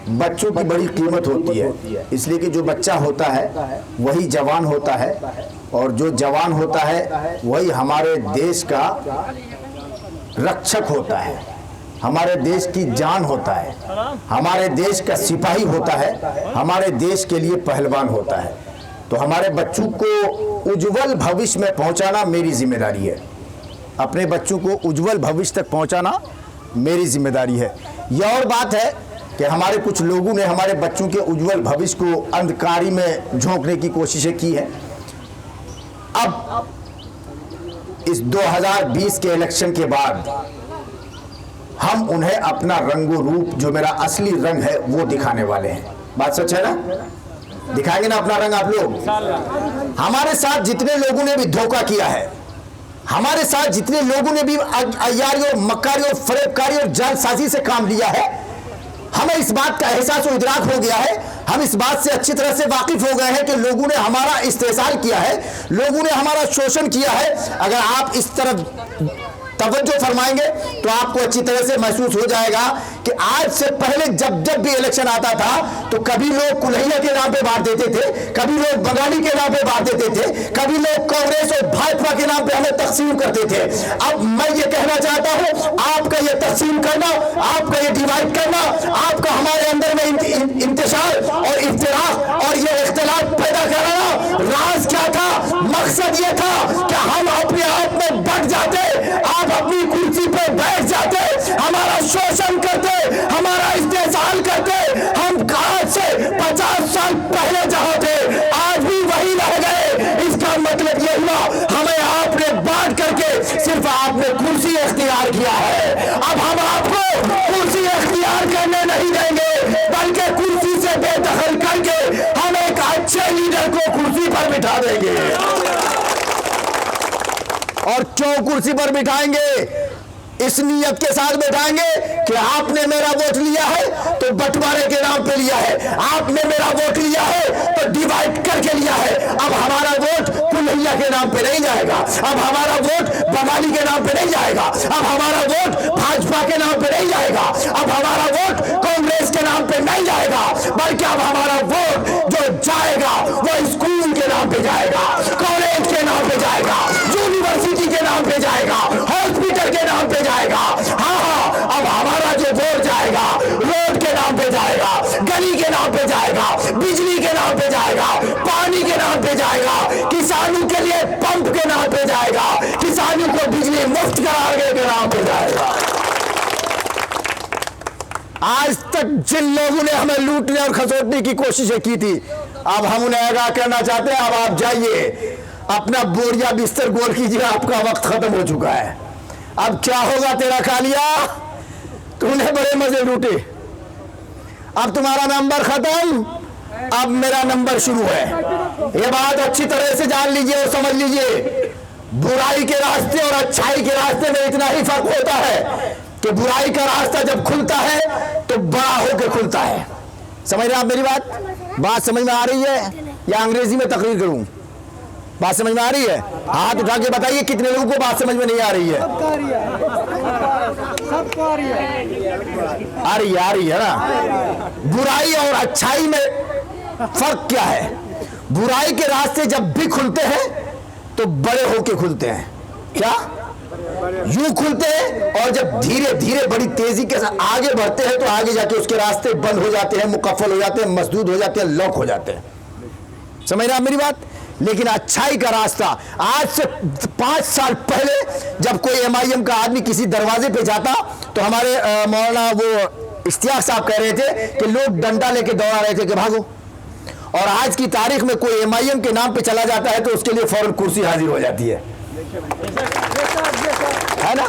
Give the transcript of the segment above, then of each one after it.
बच्चों की बड़ी कीमत होती है, इसलिए कि जो बच्चा होता है वही जवान होता है, और जो जवान होता है वही हमारे देश का रक्षक होता है, हमारे देश की जान होता है, हमारे देश का सिपाही होता है, हमारे देश के लिए पहलवान होता है। तो हमारे बच्चों को उज्जवल भविष्य में पहुंचाना मेरी जिम्मेदारी है, अपने बच्चों को उज्जवल भविष्य तक पहुंचाना मेरी जिम्मेदारी है। यह और बात है कि हमारे कुछ लोगों ने हमारे बच्चों के उज्जवल भविष्य को अंधकारी में झोंकने की कोशिशें की है। अब इस 2020 के इलेक्शन के बाद हम उन्हें अपना रंगो रूप, जो मेरा असली रंग है, वो दिखाने वाले हैं। बात सच है ना? दिखाएंगे ना अपना रंग आप लोग? हमारे साथ जितने लोगों ने भी धोखा किया है, हमारे साथ जितने लोगों ने भी अय्यारी और मक्कारी और फरेबकारी और जालसाजी से काम लिया है, हमें इस बात का एहसास और इदराक हो गया है, हम इस बात से अच्छी तरह से वाकिफ हो गए हैं कि लोगों ने हमारा इस्तेसाल किया है, लोगों ने हमारा शोषण किया है। अगर आप इस तरफ तवज्जो फरमाएंगे तो आपको अच्छी तरह से महसूस हो जाएगा कि आज से पहले जब जब भी इलेक्शन आता था तो कभी लोग कुल्हैया के नाम पे बांट देते थे, कभी लोग बंगाली के नाम पे बांट देते थे, कभी लोग कांग्रेस और भाजपा के नाम पे हमें तकसीम करते थे। अब मैं ये कहना चाहता हूं, आपका ये तकसीम करना, आपका ये डिवाइड करना, आपका हमारे अंदर में इंतशार और इफ्तिराक और ये इख्तिलाफ पैदा कराना, राज क्या था, मकसद ये था कि हम अपने आप में बट जाते, आप अपनी कुर्सी पर बैठ जाते, हमारा शोषण करते, हमारा इस्तेसाल करते। हम आज से 50 साल पहले जहां थे आज भी वही रह गए। इसका मतलब यह हुआ हमें आपने बांट करके सिर्फ आपने कुर्सी इख्तियार किया है। अब हम आपको कुर्सी इख्तियार करने नहीं देंगे, बल्कि कुर्सी से बेदखल करके हम एक अच्छे लीडर को कुर्सी पर बिठा देंगे। और क्यों कुर्सी पर बिठाएंगे? इस नियत के साथ बैठाएंगे कि आपने मेरा वोट लिया है तो बंटवारे के नाम पे लिया है, आपने मेरा वोट लिया है तो डिवाइड करके लिया है। अब हमारा वोट कुल्हैया के नाम पे नहीं जाएगा, अब हमारा वोट बंगाली के नाम पे नहीं जाएगा, अब हमारा वोट भाजपा के नाम पे नहीं जाएगा, अब हमारा वोट कांग्रेस के नाम पे नहीं जाएगा, बल्कि अब हमारा वोट जो जाएगा वो स्कूल के नाम पे जाएगा, कॉलेज के नाम पे जाएगा, यूनिवर्सिटी के नाम पे जाएगा, हॉस्पिटल के नाम पे जाएगा। हाँ, अब हमारा जो वोट जाएगा रोड के नाम पे जाएगा, गली के नाम पे जाएगा, बिजली के नाम पे जाएगा, पानी के नाम पे जाएगा, किसानों के लिए पंप के नाम पे जाएगा, किसानों को बिजली मुफ्त कराने के नाम पे जाएगा। आज तक जिन लोगों ने हमें लूटने और खसोटने की कोशिशें की थी, अब हम उन्हें आगाह करना चाहते हैं, अब आप जाइए अपना बोरिया बिस्तर गोल कीजिए, आपका वक्त खत्म हो चुका है। अब क्या होगा तेरा कालिया, तूने बड़े मजे लूटे, अब तुम्हारा नंबर खत्म, अब मेरा नंबर शुरू है। ये बात अच्छी तरह से जान लीजिए और समझ लीजिए, बुराई के रास्ते और अच्छाई के रास्ते में इतना ही फर्क होता है कि बुराई का रास्ता जब खुलता है तो बड़ा होकर खुलता है। समझ रहे आप मेरी बात समझ में आ रही है या अंग्रेजी में तकरीर करूं? बात समझ में आ रही है? हाथ उठा के बताइए कितने लोगों को बात समझ में नहीं आ रही है? आ रही है ना? बुराई और अच्छाई में फर्क क्या है? बुराई के रास्ते जब भी खुलते हैं तो बड़े होके खुलते हैं। क्या? यूं खुलते हैं, और जब धीरे धीरे बड़ी तेजी के साथ आगे बढ़ते हैं तो आगे जाके उसके रास्ते बंद हो जाते हैं, मुकफ्फल हो जाते हैं, मसदूद हो जाते हैं, लॉक हो जाते हैं। समझ रहे आप मेरी बात? लेकिन अच्छाई का रास्ता, आज से 5 साल पहले जब कोई एमआईएम का आदमी किसी दरवाजे पे जाता तो हमारे मौलाना वो इश्तियाक साहब कह रहे थे कि लोग डंडा लेके दौड़ा रहे थे कि भागो, और आज की तारीख में कोई एमआईएम के नाम पे चला जाता है तो उसके लिए फौरन कुर्सी हाजिर हो जाती है ना?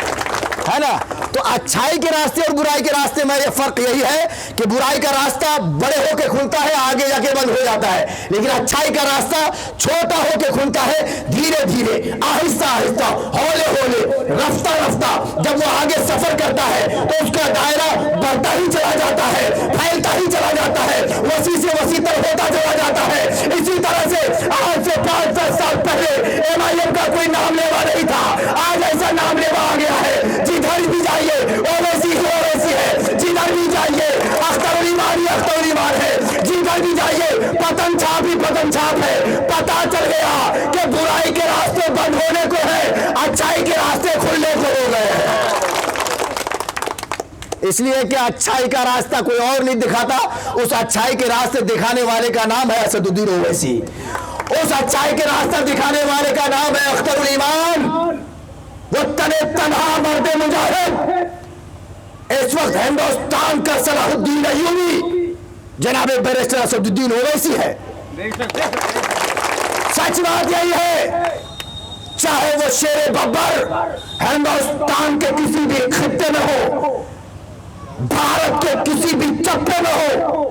है ना? तो अच्छाई के रास्ते और बुराई के रास्ते में ये फर्क यही है कि बुराई का रास्ता बड़े होके खुलता है, आगे जाके बंद हो जाता है, लेकिन अच्छाई का रास्ता छोटा होके खुलता है, धीरे धीरे, आहिस्ता आहिस्ता, हौले हौले, रफ्ता रफ्ता। जब वो आगे सफर करता है तो उसका दायरा बढ़ता ही चला जाता है, फैलता ही चला जाता है, वसी से वसी तक होता चला जाता है। इसी तरह से आज से 5-10 साल पहले एमआईएम का कोई नाम लेवा नहीं था, आज ऐसा नाम लेवा आ गया है। जिधर भी जाइए ओवैसी है, जिधर भी जाइए अख्तर उल ईमानी इसलिए कि अच्छाई का रास्ता कोई और नहीं दिखाता, उस अच्छाई के रास्ते दिखाने वाले का नाम है असदुद्दीन ओवैसी। उस अच्छाई के रास्ता दिखाने वाले का नाम है अख्तरुल ईमान। वो तने तनहा मर्द मुजाहिद इस वक्त हिंदुस्तान का सलाहुद्दीन अय्यूबी जनाब बैरिस्टर असदुद्दीन ओवैसी है। सच बात यही है, चाहे वो शेर बब्बर हिंदुस्तान के किसी भी खित्ते में हो, भारत के किसी भी चप्पे में हो,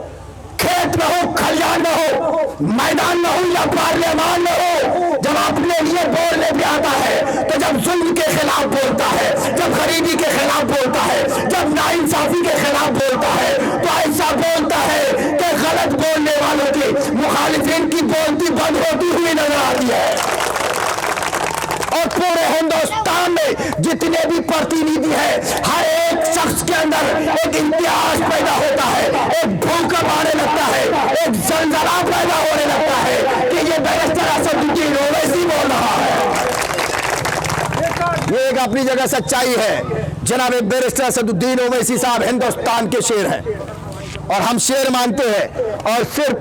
खेत में हो, खलियान में हो, मैदान में हो या पार्लियामान में हो, जब अपने लिए बोलने भी आता है तो जब जुल्म के खिलाफ बोलता है, जब गरीबी के खिलाफ बोलता है, जब नाइंसाफी के खिलाफ बोलता है, तो ऐसा बोलता है कि गलत बोलने वालों की, मुखालिफिन की बोलती बंद होती हुई नजर आती है। और पूरे हिंदुस्तान में जितने भी प्रतिनिधि हैं, हर एक शख्स के अंदर एक इम्तियाज पैदा होता है, एक भूकंप आने लगता है, एक जलजला पैदा होने लगता है कि ये बैरिस्टर असदुद्दीन ओवैसी बोल रहा है। ये एक अपनी जगह सच्चाई है। जनाब बैरिस्टर असदुद्दीन ओवैसी साहब हिंदुस्तान के शेर हैं और हम शेर मानते हैं। और सिर्फ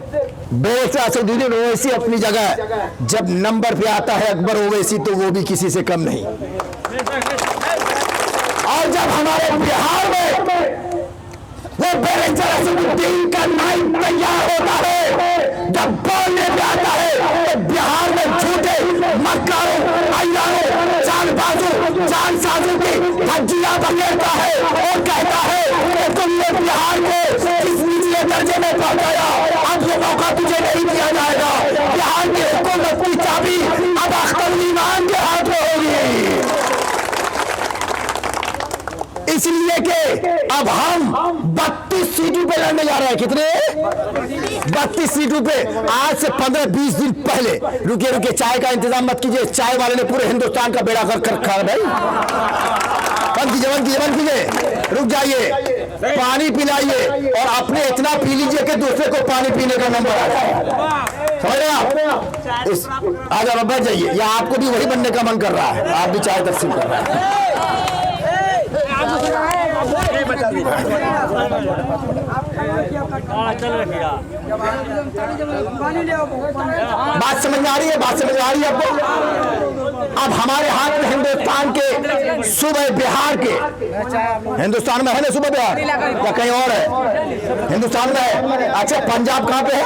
बैरिस्टर असदुद्दीन ओवैसी अपनी जगह, जब नंबर पे आता है अकबर ओवैसी तो वो भी किसी से कम नहीं। और जब हमारे बिहार में वो बैरिस्टर असदुद्दीन का नाम तैयार होता है, जब बोलने पे आता है तो बिहार में झूठे मक्कारों, अय्यारों, चालबाजों, जानसाजों की धज्जियां बखेरता है और कहता है कि तुमने बिहार को इस निचले दर्जे में पहुंचाया, अब ये मौका तुझे नहीं दिया जाएगा। बिहार की हुकूमत की चाबी अब अख्तरुल ईमान के हाथ में होगी। इसलिए कि अब हम 32 सीटों पे लड़ने जा रहे हैं। कितने? 32 सीटों पे। आज से 15-20 दिन पहले, रुके रुके चाय का इंतजाम मत कीजिए, चाय वाले ने पूरे हिंदुस्तान का बेड़ा कर रखा है भाई। बंद कीजिए, बंद कीजिए, बंद कीजिए, रुक जाइए, पानी पिलाइए और अपने इतना पी लीजिए कि दूसरे को पानी पीने का नंबर आ जाए। समझ रहे आप? आज आप बैठ जाइए, या आपको भी वही बनने का मन कर रहा है, आप भी चाय तकसीम कर रहे हैं। बात समझ में आ रही है? बात समझ में आ रही है आपको? अब हमारे हाथ में हिंदुस्तान के सूबे बिहार के, हिंदुस्तान में है ना सूबा बिहार या कहीं और है? हिंदुस्तान में है। अच्छा, पंजाब कहाँ पे है?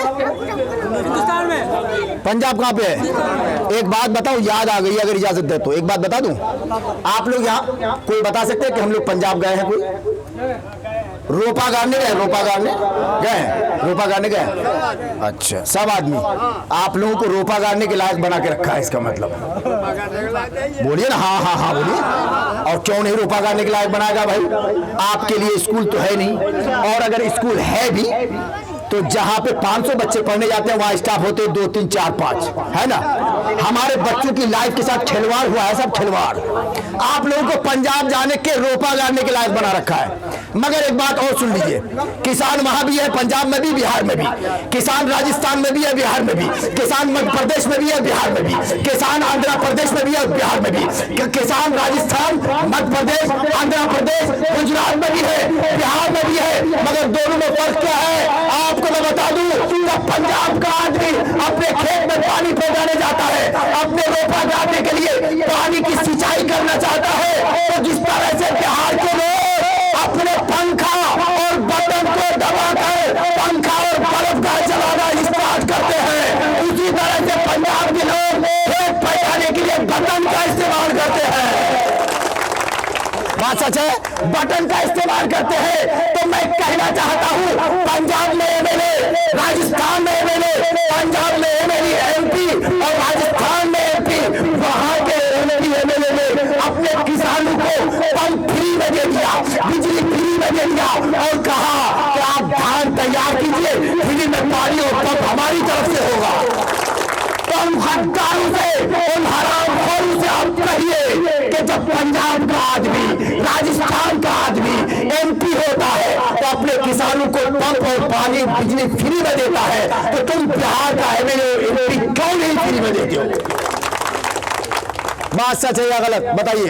हिंदुस्तान में। पंजाब कहाँ पे है? एक बात बताओ, याद आ गई, अगर इजाजत दे तो एक बात बता दूं। आप लोग यहाँ कोई बता सकते हैं कि हम लोग पंजाब गए हैं? कोई रोपा गाड़ने गए? रोपा गाड़ने गए? रोपा गाड़ने गए? अच्छा, सब आदमी आप लोगों को रोपा गाड़ने के लायक बना के रखा है, इसका मतलब बोलिए ना। हाँ हाँ हाँ बोलिए। और क्यों नहीं रोपा गाड़ने के लायक बनाएगा भाई? आपके लिए स्कूल तो है नहीं, और अगर स्कूल है भी तो जहां पे 500 बच्चे पढ़ने जाते हैं वहां स्टाफ होते हैं 2, 3, 4, 5, है ना। हमारे बच्चों की लाइफ के साथ खिलवाड़ हुआ है, सब खिलवाड़। आप लोगों को पंजाब जाने के रोपा गाड़ने के लायक बना रखा है। मगर एक बात और सुन लीजिए, किसान वहां भी है, पंजाब में भी, बिहार में भी किसान, राजस्थान में भी है, बिहार में भी किसान, मध्य प्रदेश में भी है, बिहार में भी किसान, आंध्र प्रदेश में भी है, बिहार में भी किसान, राजस्थान, मध्य प्रदेश, आंध्र प्रदेश, गुजरात में भी है, बिहार में भी है। मगर दोनों में फर्क क्या है? आपको मैं बता दूं, जब पंजाब का आदमी अपने खेत में पानी पहुंचाने जाता है, अपने रोपा गाड़ने के लिए पानी की सिंचाई करना चाहता है, तो जिस तरह से बिहार के लोग अपने पंखा और बटन को दबाकर पंखा और बल्ब का चलाना स्टार्ट करते हैं, उसी तरह से पंजाब के लोग खेत पहुंचाने के लिए बटन का इस्तेमाल करते हैं। बात सच है, बटन का इस्तेमाल करते हैं। तो मैं कहना चाहता हूं, पंजाब में एमएलए, राजस्थान में एमएलए, पंजाब में एमएलए एमपी और राजस्थान में एमपी, वहां के एमपी एमएलए ने अपने किसानों को पंप फ्री में दे दिया, बिजली फ्री में दे दिया और कहा कि आप धान तैयार कीजिए, फ्री में पानी और पंप हमारी तरफ से होगा। तो उन हकदारों से, उन हरामखोरों से आप कहिए कि जब पंजाब का आदमी, राजस्थान का आदमी एमपी होता है तो अपने किसानों को पंप और पानी, बिजली फ्री में देता है, तो तुम बिहार का एमएलए एमपी क्यों नहीं फ्री में देते हो? बात सच है या गलत बताइए।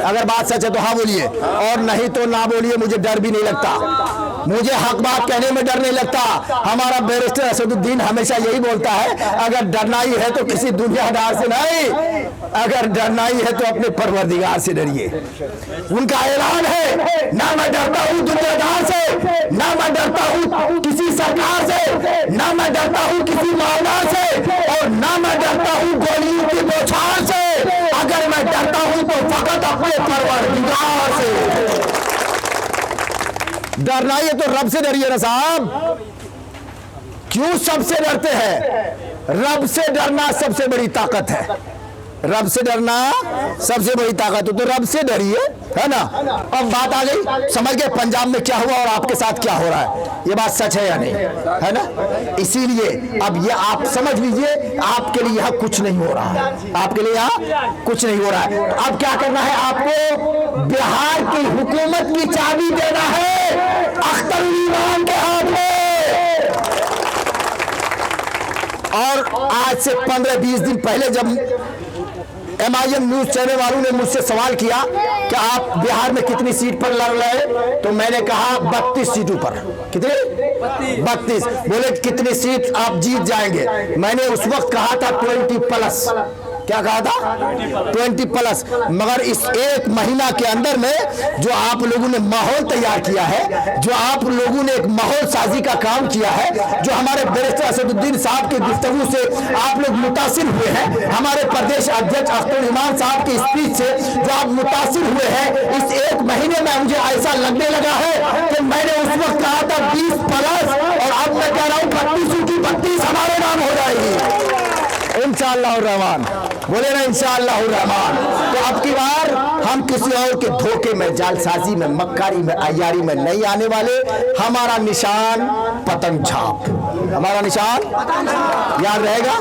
अगर बात सच है तो हाँ बोलिए, और नहीं तो ना बोलिए। मुझे डर भी नहीं लगता, मुझे हक बात कहने में डर नहीं लगता। हमारा बैरिस्टर असदुद्दीन हमेशा यही बोलता है, अगर डरना ही है तो किसी दुनियादार से नहीं, अगर डरना ही है तो अपने परवरदिगार से डरिए। उनका ऐलान है, ना मैं डरता हूं दुनियादार से, ना मैं डरता हूं किसी सरकार से, ना मैं डरता हूं किसी मौला से, और ना मैं डरता हूं गोलियों की बौछार से। अगर मैं डरता हूं तो फकत अपने परवरदिगार से। डरना ही है तो रब से डरिए ना साहब। क्यों सबसे डरते हैं? रब से डरना सबसे बड़ी ताकत है। रब से डरना सबसे बड़ी ताकत है, तो रब से डरिए, है ना। अब बात आ गई समझ गए पंजाब में क्या हुआ और आपके साथ क्या हो रहा है। ये बात सच है या नहीं, है ना। इसीलिए अब ये आप समझ लीजिए, आपके लिए यहाँ कुछ नहीं हो रहा है, आपके लिए यहाँ कुछ नहीं हो रहा है। अब क्या करना है आपको? बिहार की हुकूमत की चाबी देना है अख्तरुल इमान के हाथ में। और आज से 15-20 दिन पहले जब MIM न्यूज चैनल वालों ने मुझसे सवाल किया कि आप बिहार में कितनी सीट पर लड़ रहे, तो मैंने कहा 32 सीटों पर। कितनी? 32। बोले कितनी सीट आप जीत जाएंगे? मैंने उस वक्त कहा था 20+। क्या कहा था? 20+। मगर इस एक महीना के अंदर में जो आप लोगों ने माहौल तैयार किया है, जो आप लोगों ने एक माहौल साजी का काम किया है, जो हमारे बैरिस्टर असदुद्दीन साहब की गुफ्तगू से आप लोग मुतासिर हुए हैं, हमारे प्रदेश अध्यक्ष अख्तरुल इमान साहब की स्पीच से जो आप मुतासिर हुए हैं, इस एक महीने में मुझे ऐसा लगने लगा है कि मैंने उस वक्त कहा था 20+, और अब मैं कह रहा हूं 32 की 32 हमारे नाम हो जाएगी इंशाअल्लाह रहमान। बोले ना इंशाअल्लाह रहमान। तो अब की बार हम किसी और के धोखे में, जालसाजी में, मक्कारी में, अय्यारी में नहीं आने वाले। हमारा निशान पतंग छाप, हमारा निशान याद रहेगा।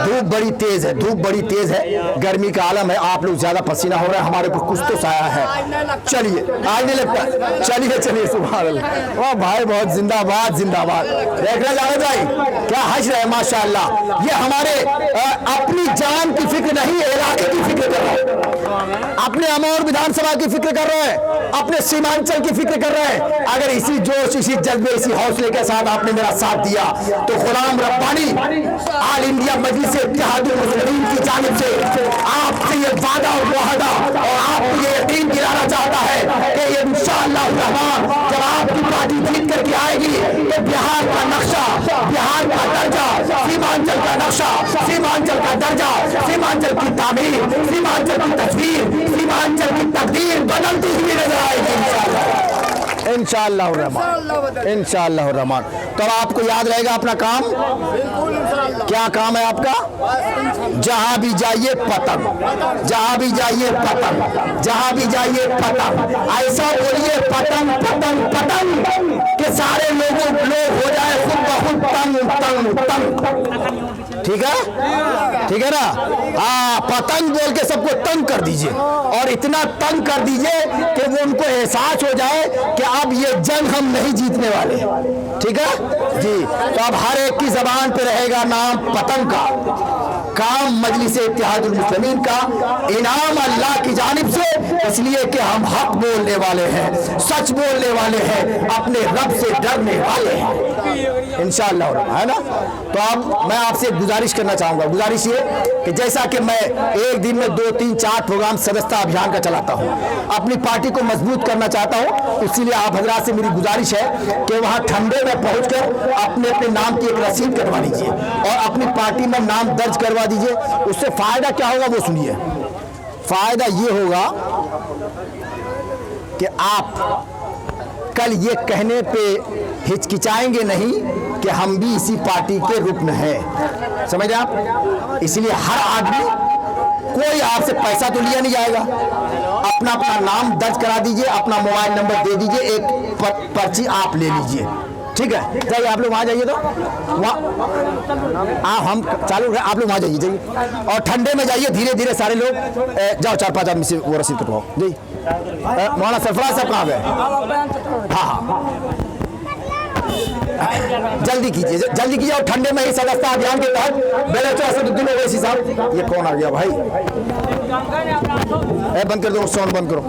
धूप बड़ी तेज है, धूप बड़ी तेज है, गर्मी का आलम है, आप लोग ज्यादा पसीना हो रहा है, हमारे ऊपर कुछ तो साया है। चलिए आज नहीं लगता, चलिए चलिए सुभान अल्लाह। वाह भाई बहुत जिंदाबाद जिंदाबाद। देखना जाने भाई क्या हंस रहे माशाअल्लाह। ये हमारे अपनी जान की फिक्र नहीं, इलाके की फिक्र कर रहे हैं, अपने अमौर विधानसभा की फिक्र कर रहे हैं, अपने सीमांचल की फिक्र कर रहे हैं। अगर इसी जोश, इसी जज्बे, इसी हौसले के साथ आपने मेरा साथ दिया तो गुलाम रब्बानी आल इंडिया मजलिस इत्तेहादुल मुस्लिमीन की जानिब से आपसे ये वादा और मुआहदा और आपको ये यकीन दिलाना चाहता है कि इंशाअल्लाह रहमान जब आपकी पार्टी जीत करके आएगी तो बिहार का नक्शा, बिहार का दर्जा, सीमांचल का नक्शा, सीमांचल का दर्जा, सीमांचल की तामीर, सीमांचल की तस्वीर, सीमांचल की तकदीर बदलती हुई नजर आएगी इंशाअल्लाह रहमान, इंशाअल्लाह रहमान। तो आपको याद रहेगा अपना काम, क्या काम है आपका? जहां भी जाइए पतंग, जहां भी जाइए पतंग, जहां भी जाइए पतंग। ऐसा बोलिए पतंग पतंग पतंग कि सारे लोग हो जाए खुद ब खुद तंग तंग तंग। ठीक है, ठीक है ना। हाँ, पतंग बोल के सबको तंग कर दीजिए, और इतना तंग कर दीजिए कि वो उनको एहसास हो जाए कि अब ये जंग हम नहीं जीतने वाले। ठीक है जी। तो अब हर एक की जबान पे रहेगा नाम पतंग का। काम मजलिस इत्तेहादुल मुस्लिमीन का इनाम अल्लाह की जानिब से, इसलिए कि हम हक बोलने वाले हैं, सच बोलने वाले हैं, अपने रब से डरने वाले हैं इंशाअल्लाह, है ना। तो अब मैं आपसे गुजारिश करना चाहूंगा, गुजारिश ये कि जैसा कि मैं एक दिन में 2, 3, 4 प्रोग्राम सदस्यता अभियान का चलाता हूं, अपनी पार्टी को मजबूत करना चाहता हूं, इसीलिए आप हजरात से मेरी गुजारिश है कि वहां ठंडे में पहुंचकर अपने अपने नाम की एक रसीद कटवा लीजिए और अपनी पार्टी में नाम दर्ज करवा दीजिए। उससे फायदा क्या होगा वो सुनिए। फायदा ये होगा कि आप कल ये कहने पे हिचकिचाएंगे नहीं कि हम भी इसी पार्टी के रुकन हैं। समझ रहे आप? इसलिए हर आदमी, कोई आपसे पैसा तो लिया नहीं जाएगा, अपना अपना नाम दर्ज करा दीजिए, अपना मोबाइल नंबर दे दीजिए, एक पर्ची आप ले लीजिए। ठीक है, जाइए आप लोग वहाँ जाइए, तो वहाँ हम चालू है, आप लोग वहाँ जाइए जाइए, और ठंडे में जाइए धीरे धीरे सारे लोग। जाओ 4-5 आदमी से वो रसीद कटवाओ जी। मौलाना सरफराज साहब कहाँ गए? हाँ हाँ जल्दी कीजिए, जल्दी कीजिए। और ठंडे में ही सदस्यता अभियान के तहत बेलचो असदुद्दीन ओवैसी साहब, ये कौन आ गया भाई? बंद कर दो, साउंड बंद करो।